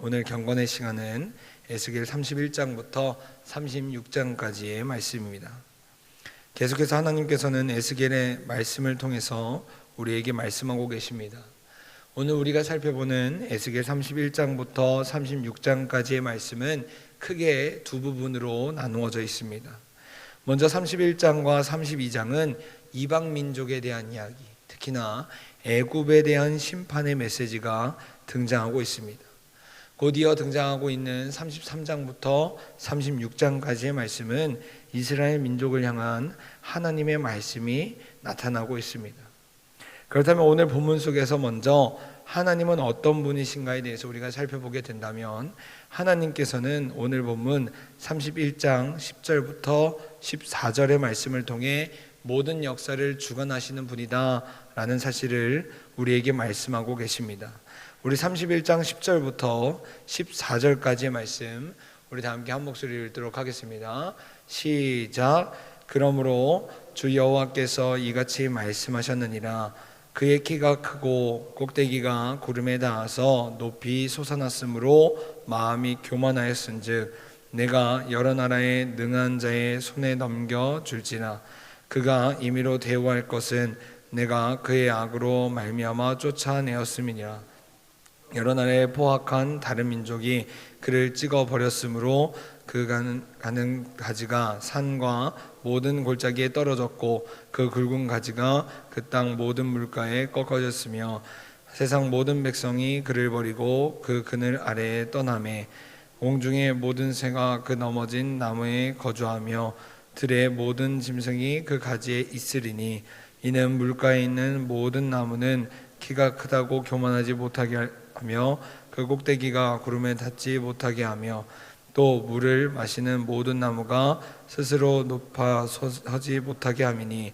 오늘 경건의 시간은 에스겔 31장부터 36장까지의 말씀입니다. 계속해서 하나님께서는 에스겔의 말씀을 통해서 우리에게 말씀하고 계십니다. 오늘 우리가 살펴보는 에스겔 31장부터 36장까지의 말씀은 크게 두 부분으로 나누어져 있습니다. 먼저 31장과 32장은 이방 민족에 대한 이야기, 특히나 애굽에 대한 심판의 메시지가 등장하고 있습니다. 곧 이어 등장하고 있는 33장부터 36장까지의 말씀은 이스라엘 민족을 향한 하나님의 말씀이 나타나고 있습니다. 그렇다면 오늘 본문 속에서 먼저 하나님은 어떤 분이신가에 대해서 우리가 살펴보게 된다면, 하나님께서는 오늘 본문 31장 10절부터 14절의 말씀을 통해 모든 역사를 주관하시는 분이다 라는 사실을 우리에게 말씀하고 계십니다. 우리 31장 10절부터 14절까지의 말씀, 우리 다 함께 한 목소리를 읽도록 하겠습니다. 시작. 그러므로 주 여호와께서 이같이 말씀하셨느니라. 그의 키가 크고 꼭대기가 구름에 닿아서 높이 솟아났으므로 마음이 교만하였은즉 내가 여러 나라의 능한 자의 손에 넘겨줄지라. 그가 임의로 대우할 것은 내가 그의 악으로 말미암아 쫓아내었음이니라. 여러 나라의 포악한 다른 민족이 그를 찍어버렸으므로 그 가는 가지가 산과 모든 골짜기에 떨어졌고 그 굵은 가지가 그 땅 모든 물가에 꺾어졌으며 세상 모든 백성이 그를 버리고 그 그늘 아래에 떠나매 공중의 모든 새가 그 넘어진 나무에 거주하며 들의 모든 짐승이 그 가지에 있으리니 이는 물가에 있는 모든 나무는 키가 크다고 교만하지 못하게 하며 그 꼭대기가 구름에 닿지 못하게 하며 또 물을 마시는 모든 나무가 스스로 높아 서지 못하게 함이니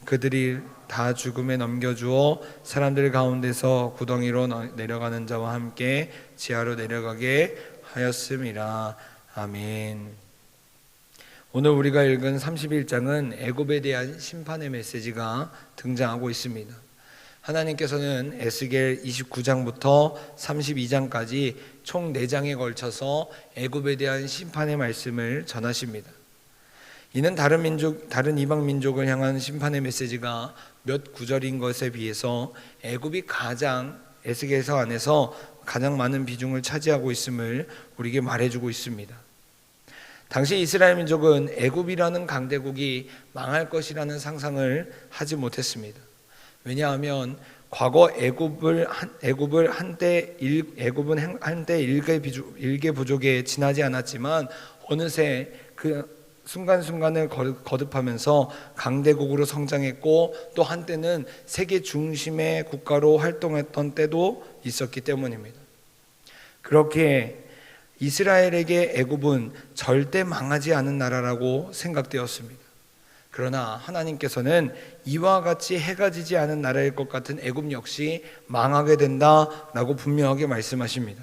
그들이 다 죽음에 넘겨주어 사람들 가운데서 구덩이로 내려가는 자와 함께 지하로 내려가게 하였음이라. 아멘. 오늘 우리가 읽은 31장은 애굽에 대한 심판의 메시지가 등장하고 있습니다. 하나님께서는 에스겔 29장부터 32장까지 총 4장에 걸쳐서 애굽에 대한 심판의 말씀을 전하십니다. 이는 다른 이방 민족을 향한 심판의 메시지가 몇 구절인 것에 비해서 애굽이 에스겔서 안에서 가장 많은 비중을 차지하고 있음을 우리에게 말해주고 있습니다. 당시 이스라엘 민족은 애굽이라는 강대국이 망할 것이라는 상상을 하지 못했습니다. 왜냐하면 과거 애굽은 한때 일개 부족에 지나지 않았지만 어느새 그 순간순간을 거듭하면서 강대국으로 성장했고 또 한때는 세계 중심의 국가로 활동했던 때도 있었기 때문입니다. 그렇게 이스라엘에게 애굽은 절대 망하지 않은 나라라고 생각되었습니다. 그러나 하나님께서는 이와 같이 해가 지지 않은 나라일 것 같은 애굽 역시 망하게 된다라고 분명하게 말씀하십니다.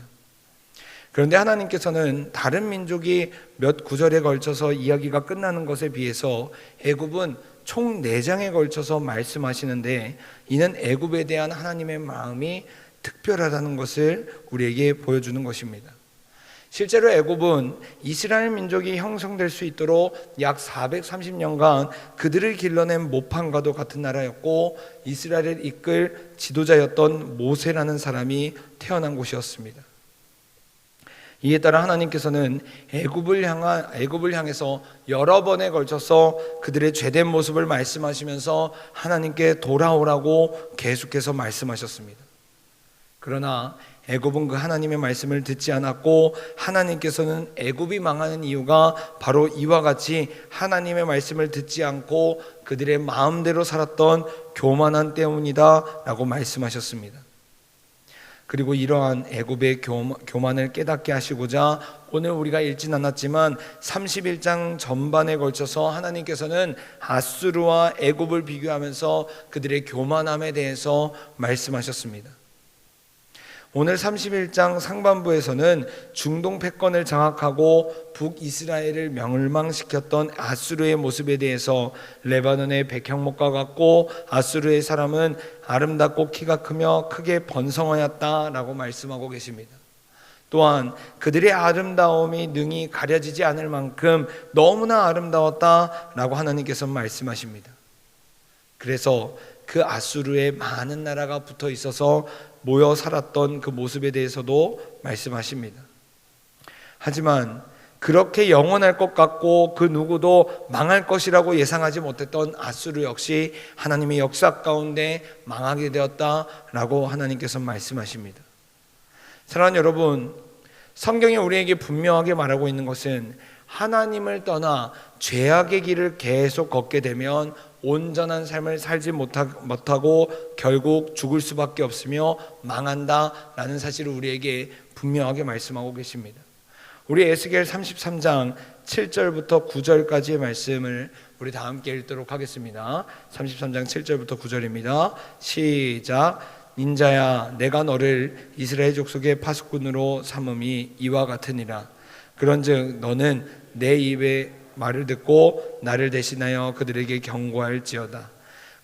그런데 하나님께서는 다른 민족이 몇 구절에 걸쳐서 이야기가 끝나는 것에 비해서 애굽은 총 4장에 걸쳐서 말씀하시는데, 이는 애굽에 대한 하나님의 마음이 특별하다는 것을 우리에게 보여주는 것입니다. 실제로 애굽은 이스라엘 민족이 형성될 수 있도록 약 430년간 그들을 길러낸 모판과도 같은 나라였고, 이스라엘을 이끌 지도자였던 모세라는 사람이 태어난 곳이었습니다. 이에 따라 하나님께서는 애굽을 향해서 여러 번에 걸쳐서 그들의 죄된 모습을 말씀하시면서 하나님께 돌아오라고 계속해서 말씀하셨습니다. 그러나 애굽은 그 하나님의 말씀을 듣지 않았고, 하나님께서는 애굽이 망하는 이유가 바로 이와 같이 하나님의 말씀을 듣지 않고 그들의 마음대로 살았던 교만한 때문이다 라고 말씀하셨습니다. 그리고 이러한 애굽의 교만을 깨닫게 하시고자 오늘 우리가 읽진 않았지만 31장 전반에 걸쳐서 하나님께서는 아수르와 애굽을 비교하면서 그들의 교만함에 대해서 말씀하셨습니다. 오늘 31장 상반부에서는 중동 패권을 장악하고 북이스라엘을 멸망시켰던 아수르의 모습에 대해서 레바논의 백향목과 같고 아수르의 사람은 아름답고 키가 크며 크게 번성하였다라고 말씀하고 계십니다. 또한 그들의 아름다움이 능히 가려지지 않을 만큼 너무나 아름다웠다라고 하나님께서 말씀하십니다. 그래서 그 아수르에 많은 나라가 붙어 있어서 모여 살았던 그 모습에 대해서도 말씀하십니다. 하지만 그렇게 영원할 것 같고 그 누구도 망할 것이라고 예상하지 못했던 아수르 역시 하나님의 역사 가운데 망하게 되었다라고 하나님께서 말씀하십니다. 사랑하는 여러분, 성경이 우리에게 분명하게 말하고 있는 것은 하나님을 떠나 죄악의 길을 계속 걷게 되면 온전한 삶을 살지 못하고 결국 죽을 수밖에 없으며 망한다라는 사실을 우리에게 분명하게 말씀하고 계십니다. 우리 에스겔 33장 7절부터 9절까지의 말씀을 우리 다 함께 읽도록 하겠습니다. 33장 7절부터 9절입니다. 시작. 인자야, 내가 너를 이스라엘 족속의 파수꾼으로 삼음이 이와 같으니라. 그런즉 너는 내 입의 말을 듣고 나를 대신하여 그들에게 경고할지어다.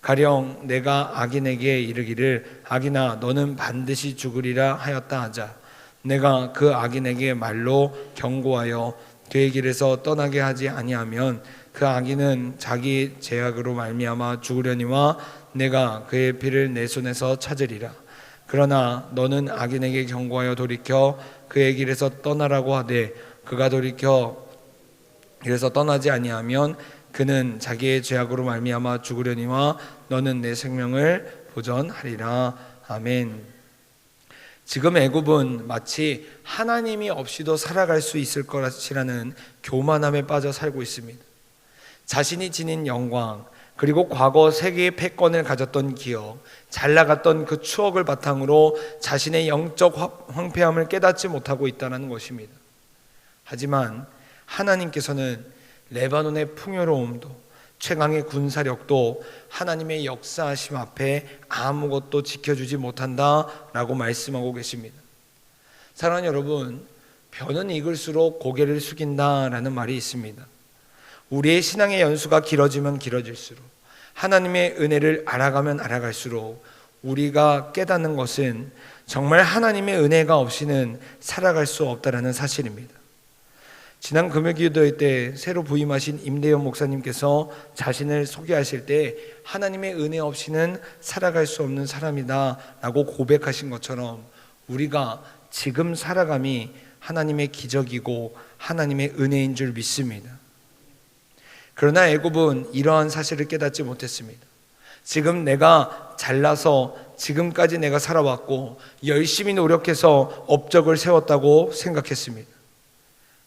가령 내가 악인에게 이르기를 악인아 너는 반드시 죽으리라 하였다 하자. 내가 그 악인에게 말로 경고하여 그의 길에서 떠나게 하지 아니하면 그 악인은 자기 죄악으로 말미암아 죽으려니와 내가 그의 피를 내 손에서 찾으리라. 그러나 너는 악인에게 경고하여 돌이켜 그의 길에서 떠나라고 하되 그가 돌이켜 길에서 떠나지 아니하면 그는 자기의 죄악으로 말미암아 죽으려니와 너는 내 생명을 보전하리라. 아멘. 지금 애굽은 마치 하나님이 없이도 살아갈 수 있을 것이라는 교만함에 빠져 살고 있습니다. 자신이 지닌 영광, 그리고 과거 세계의 패권을 가졌던 기억, 잘 나갔던 그 추억을 바탕으로 자신의 영적 황폐함을 깨닫지 못하고 있다는 것입니다. 하지만 하나님께서는 레바논의 풍요로움도 최강의 군사력도 하나님의 역사하심 앞에 아무것도 지켜주지 못한다라고 말씀하고 계십니다. 사랑하는 여러분, 벼는 익을수록 고개를 숙인다라는 말이 있습니다. 우리의 신앙의 연수가 길어지면 길어질수록, 하나님의 은혜를 알아가면 알아갈수록 우리가 깨닫는 것은 정말 하나님의 은혜가 없이는 살아갈 수 없다라는 사실입니다. 지난 금요기도회 때 새로 부임하신 임대현 목사님께서 자신을 소개하실 때 하나님의 은혜 없이는 살아갈 수 없는 사람이다 라고 고백하신 것처럼 우리가 지금 살아감이 하나님의 기적이고 하나님의 은혜인 줄 믿습니다. 그러나 애굽은 이러한 사실을 깨닫지 못했습니다. 지금 내가 잘나서 지금까지 내가 살아왔고 열심히 노력해서 업적을 세웠다고 생각했습니다.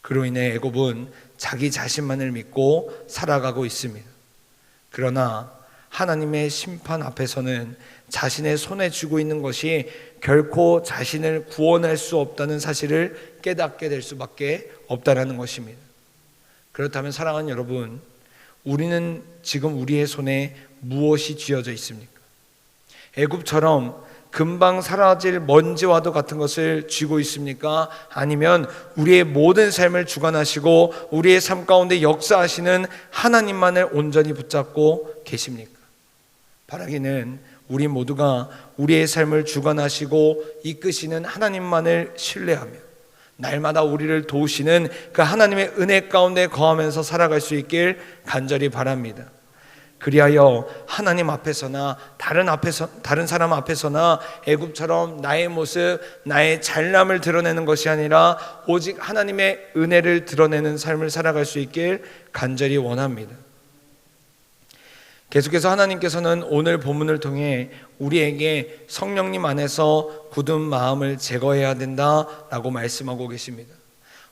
그로 인해 애굽은 자기 자신만을 믿고 살아가고 있습니다. 그러나 하나님의 심판 앞에서는 자신의 손에 쥐고 있는 것이 결코 자신을 구원할 수 없다는 사실을 깨닫게 될 수밖에 없다는 것입니다. 그렇다면 사랑하는 여러분, 우리는 지금 우리의 손에 무엇이 쥐어져 있습니까? 애굽처럼 금방 사라질 먼지와도 같은 것을 쥐고 있습니까? 아니면 우리의 모든 삶을 주관하시고 우리의 삶 가운데 역사하시는 하나님만을 온전히 붙잡고 계십니까? 바라기는 우리 모두가 우리의 삶을 주관하시고 이끄시는 하나님만을 신뢰하며 날마다 우리를 도우시는 그 하나님의 은혜 가운데 거하면서 살아갈 수 있길 간절히 바랍니다. 그리하여 하나님 앞에서나 다른 사람 앞에서나 애굽처럼 나의 모습, 나의 잘남을 드러내는 것이 아니라 오직 하나님의 은혜를 드러내는 삶을 살아갈 수 있길 간절히 원합니다. 계속해서 하나님께서는 오늘 본문을 통해 우리에게 성령님 안에서 굳은 마음을 제거해야 된다라고 말씀하고 계십니다.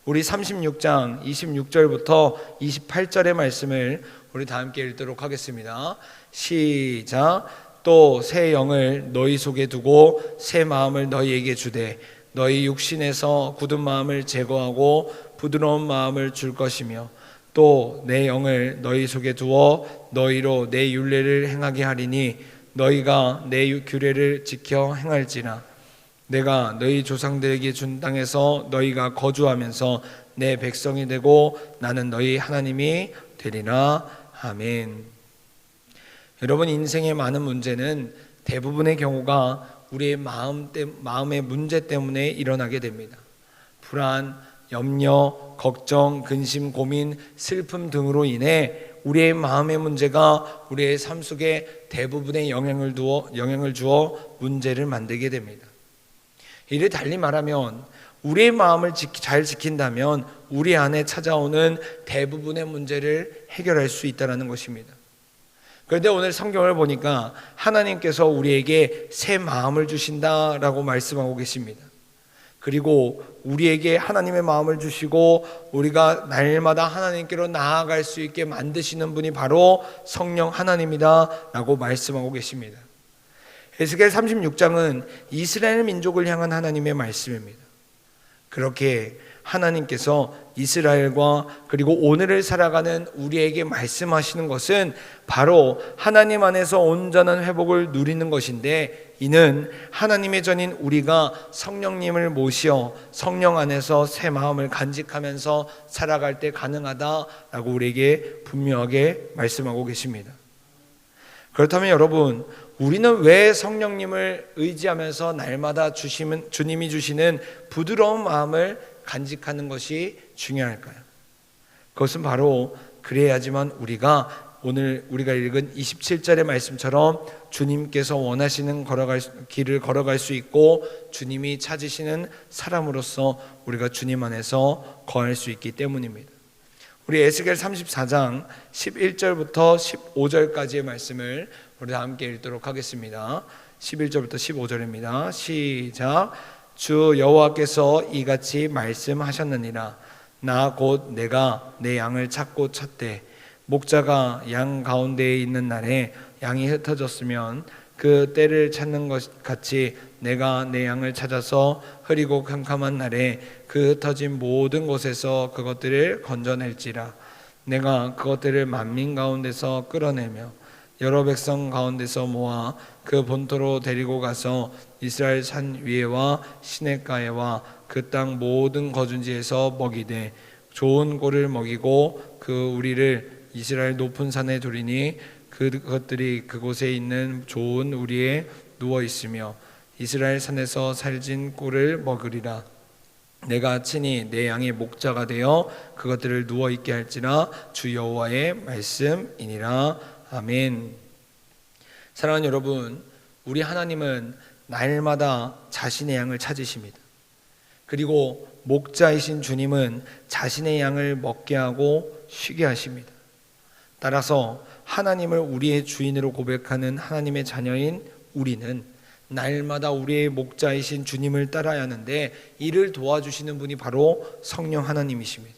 우리 36장 26절부터 28절의 말씀을 우리 다 함께 읽도록 하겠습니다. 시작. 또 새 영을 너희 속에 두고 새 마음을 너희에게 주되 너희 육신에서 굳은 마음을 제거하고 부드러운 마음을 줄 것이며 또 내 영을 너희 속에 두어 너희로 내 율례를 행하게 하리니 너희가 내 규례를 지켜 행할지라. 내가 너희 조상들에게 준 땅에서 너희가 거주하면서 내 백성이 되고 나는 너희 하나님이 되리라. 아멘. 여러분, 인생의 많은 문제는 대부분의 경우가 우리의 마음의 문제 때문에 일어나게 됩니다. 불안, 염려, 걱정, 근심, 고민, 슬픔 등으로 인해 우리의 마음의 문제가 우리의 삶 속에 대부분의 영향을 주어 문제를 만들게 됩니다. 이를 달리 말하면 우리의 마음을 잘 지킨다면 우리 안에 찾아오는 대부분의 문제를 해결할 수 있다는 것입니다. 그런데 오늘 성경을 보니까 하나님께서 우리에게 새 마음을 주신다라고 말씀하고 계십니다. 그리고 우리에게 하나님의 마음을 주시고 우리가 날마다 하나님께로 나아갈 수 있게 만드시는 분이 바로 성령 하나님이다 라고 말씀하고 계십니다. 에스겔 36장은 이스라엘 민족을 향한 하나님의 말씀입니다. 그렇게 하나님께서 이스라엘과 그리고 오늘을 살아가는 우리에게 말씀하시는 것은 바로 하나님 안에서 온전한 회복을 누리는 것인데, 이는 하나님의 전인 우리가 성령님을 모시어 성령 안에서 새 마음을 간직하면서 살아갈 때 가능하다라고 우리에게 분명하게 말씀하고 계십니다. 그렇다면 여러분, 우리는 왜 성령님을 의지하면서 날마다 주님이 주시는 부드러운 마음을 간직하는 것이 중요할까요? 그것은 바로 그래야지만 오늘 우리가 읽은 27절의 말씀처럼 주님께서 원하시는 길을 걸어갈 수 있고 주님이 찾으시는 사람으로서 우리가 주님 안에서 거할 수 있기 때문입니다. 우리 에스겔 34장 11절부터 15절까지의 말씀을 우리 다 함께 읽도록 하겠습니다. 11절부터 15절입니다. 시작. 주 여호와께서 이같이 말씀하셨느니라. 나 곧 내가 내 양을 찾고 찾되 목자가 양 가운데에 있는 날에 양이 흩어졌으면 그 때를 찾는 것 같이 내가 내 양을 찾아서 흐리고 캄캄한 날에 그 흩어진 모든 곳에서 그것들을 건져낼지라. 내가 그것들을 만민 가운데서 끌어내며 여러 백성 가운데서 모아 그 본토로 데리고 가서 이스라엘 산 위에와 시냇가에와 그 땅 모든 거주지에서 먹이되 좋은 꼴을 먹이고 그 우리를 이스라엘 높은 산에 두리니 그것들이 그곳에 있는 좋은 우리에 누워 있으며 이스라엘 산에서 살진 꼴을 먹으리라. 내가 친히 내 양의 목자가 되어 그것들을 누워 있게 할지라. 주 여호와의 말씀이니라. 아멘. 사랑하는 여러분, 우리 하나님은 날마다 자신의 양을 찾으십니다. 그리고 목자이신 주님은 자신의 양을 먹게 하고 쉬게 하십니다. 따라서 하나님을 우리의 주인으로 고백하는 하나님의 자녀인 우리는 날마다 우리의 목자이신 주님을 따라야 하는데, 이를 도와주시는 분이 바로 성령 하나님이십니다.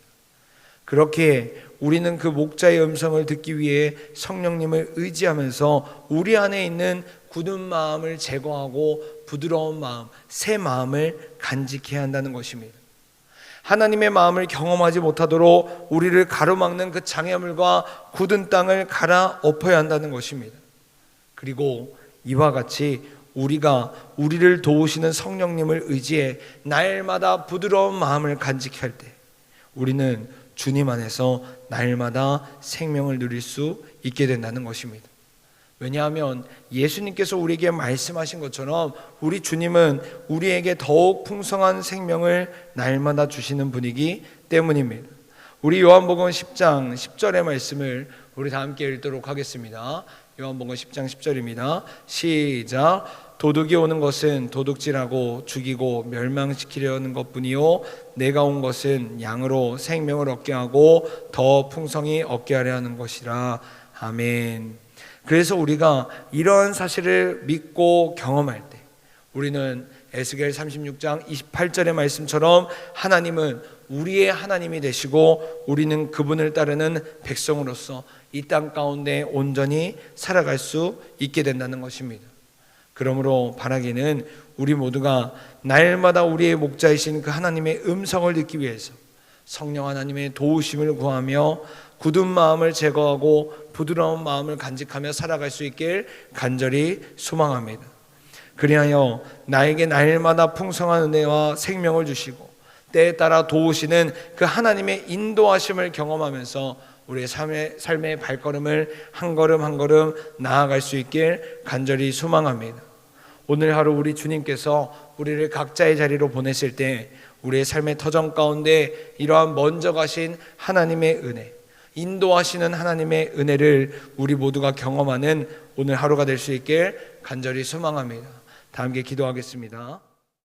그렇게 우리는 그 목자의 음성을 듣기 위해 성령님을 의지하면서 우리 안에 있는 굳은 마음을 제거하고 부드러운 마음, 새 마음을 간직해야 한다는 것입니다. 하나님의 마음을 경험하지 못하도록 우리를 가로막는 그 장애물과 굳은 땅을 갈아 엎어야 한다는 것입니다. 그리고 이와 같이 우리가 우리를 도우시는 성령님을 의지해 날마다 부드러운 마음을 간직할 때 우리는 주님 안에서 날마다 생명을 누릴 수 있게 된다는 것입니다. 왜냐하면 예수님께서 우리에게 말씀하신 것처럼 우리 주님은 우리에게 더욱 풍성한 생명을 날마다 주시는 분이기 때문입니다. 우리 요한복음 10장 10절의 말씀을 우리 다 함께 읽도록 하겠습니다. 요한복음 10장 10절입니다. 시작. 도둑이 오는 것은 도둑질하고 죽이고 멸망시키려는 것뿐이요 내가 온 것은 양으로 생명을 얻게 하고 더 풍성히 얻게 하려 하는 것이라. 아멘. 그래서 우리가 이러한 사실을 믿고 경험할 때 우리는 에스겔 36장 28절의 말씀처럼 하나님은 우리의 하나님이 되시고 우리는 그분을 따르는 백성으로서 이 땅 가운데 온전히 살아갈 수 있게 된다는 것입니다. 그러므로 바라기는 우리 모두가 날마다 우리의 목자이신 그 하나님의 음성을 듣기 위해서 성령 하나님의 도우심을 구하며 굳은 마음을 제거하고 부드러운 마음을 간직하며 살아갈 수 있길 간절히 소망합니다. 그리하여 나에게 날마다 풍성한 은혜와 생명을 주시고 때에 따라 도우시는 그 하나님의 인도하심을 경험하면서 우리의 삶의 발걸음을 한 걸음 한 걸음 나아갈 수 있길 간절히 소망합니다. 오늘 하루 우리 주님께서 우리를 각자의 자리로 보내실 때 우리의 삶의 터전 가운데 이러한 먼저 가신 하나님의 은혜, 인도하시는 하나님의 은혜를 우리 모두가 경험하는 오늘 하루가 될 수 있길 간절히 소망합니다. 다 함께 기도하겠습니다.